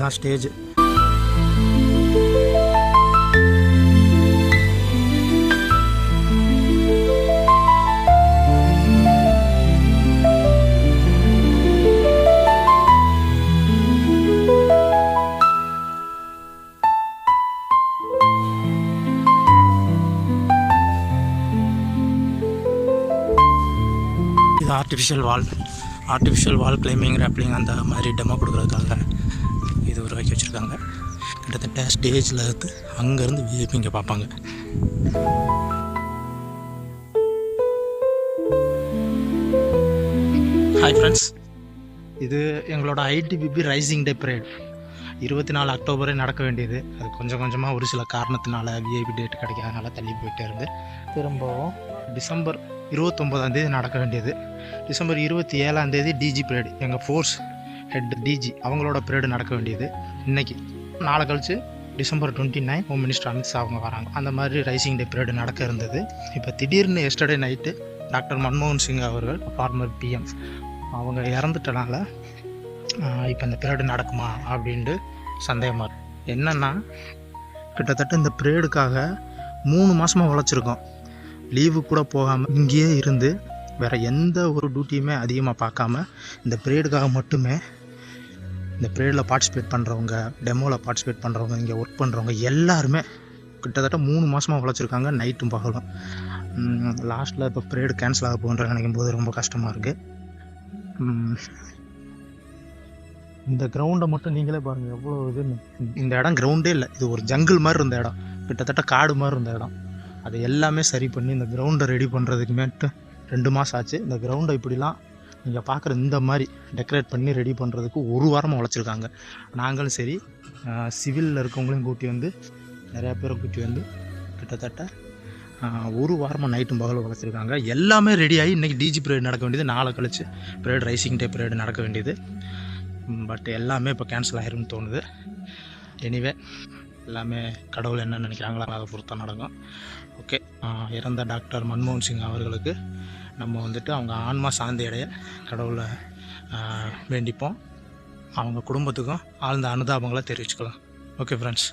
இதுதான் ஸ்டேஜ். இது ஆர்டிஃபிஷியல் வால் கிளைம்பிங் ரேப்லிங் அந்த மாதிரி டெமோ கொடுக்குறதுக்காக இது உருவாக்கி வச்சுருக்காங்க. கிட்டத்தட்ட ஸ்டேஜில் இருந்து அங்கேருந்து விஐபிங்க பார்ப்பாங்க. ஹாய் ஃப்ரெண்ட்ஸ், இது எங்களோட ஐடிபிபி ரைசிங் டே பரேட் 24 அக்டோபரே நடக்க வேண்டியது. அது கொஞ்சம் கொஞ்சமாக ஒரு சில காரணத்தினால விஐபி டேட் கிடைக்காதனால தள்ளி போயிட்டே இருந்து திரும்பவும் டிசம்பர் 29 நடக்க வேண்டியது. டிசம்பர் 27 டிஜி பரேடு, எங்கள் ஃபோர்ஸ் ஹெட் டிஜி அவங்களோட பரேடு நடக்க வேண்டியது. இன்றைக்கி நாளை கழிச்சு டிசம்பர் 29 ஹோம் மினிஸ்டர் அமித்ஷா அவங்க வராங்க. அந்த மாதிரி ரைசிங் டே பரேடு நடக்க இருந்தது. இப்போ திடீர்னு எஸ்டர்டே நைட்டு டாக்டர் மன்மோகன் சிங் அவர்கள் ஃபார்மர் பிஎம் அவங்க இறந்துட்டனால இப்போ இந்த பரேடு நடக்குமா அப்படின்ட்டு சந்தேகமாக இருக்கு. என்னென்னா கிட்டத்தட்ட இந்த பரேடுக்காக 3 மாதமாக உழைச்சிருக்கோம். லீவு கூட போகாமல் இங்கேயே இருந்து வேறு எந்த ஒரு டியூட்டியுமே அதிகமாக பார்க்காம இந்த பரேடுக்காக மட்டுமே இந்த பரேடில் பார்ட்டிசிபேட் பண்ணுறவங்க, டெமோவில் பார்ட்டிசிபேட் பண்ணுறவங்க, இங்கே ஒர்க் பண்ணுறவங்க எல்லாருமே கிட்டத்தட்ட 3 மாதமாக உழைச்சிருக்காங்க, நைட்டும் பகலும். லாஸ்ட்டில் இப்போ பரேடு கேன்சல் ஆக போகுன்ற நினைக்கும் போது ரொம்ப கஷ்டமாக இருக்குது. இந்த கிரவுண்டை மட்டும் நீங்களே பாருங்கள் எவ்வளோ இதுன்னு. இந்த இடம் கிரவுண்டே இல்லை, இது ஒரு ஜங்கிள் மாதிரி இருந்த இடம், கிட்டத்தட்ட காடு மாதிரி இருந்த இடம். அதை எல்லாமே சரி பண்ணி இந்த கிரவுண்டை ரெடி பண்ணுறதுக்கு மேட்டு 2 மாதம் ஆச்சு. இந்த கிரவுண்டை இப்படிலாம் நீங்கள் பார்க்குற இந்த மாதிரி டெக்கரேட் பண்ணி ரெடி பண்ணுறதுக்கு 1 வாரமாக உழைச்சிருக்காங்க. நாங்களும் சரி, சிவிலில் இருக்கவங்களையும் கூட்டி வந்து, நிறையா பேரை கூட்டி வந்து கிட்டத்தட்ட 1 வாரமாக நைட்டும் பகலும் உழைச்சிருக்காங்க. எல்லாமே ரெடியாகி இன்றைக்கி டிஜி பரேடு நடக்க வேண்டியது, நாளை கழிச்சு பரேடு ரைசிங் டே பரேடு நடக்க வேண்டியது. பட் எல்லாமே இப்போ கேன்சல் ஆகிரும்னு தோணுது. எனிவே எல்லாமே கடவுள் என்ன நினைக்கிறாங்களோ அதை பொறுத்தான் நடக்கும். ஓகே, இறந்த டாக்டர் மன்மோகன் சிங் அவர்களுக்கு நம்ம வந்துட்டு அவங்க ஆன்மா சாந்தி அடைய கடவுளை வேண்டிப்போம். அவங்க குடும்பத்துக்கும் ஆழ்ந்த அனுதாபங்களை தெரிவிச்சுக்கலாம். Okay friends.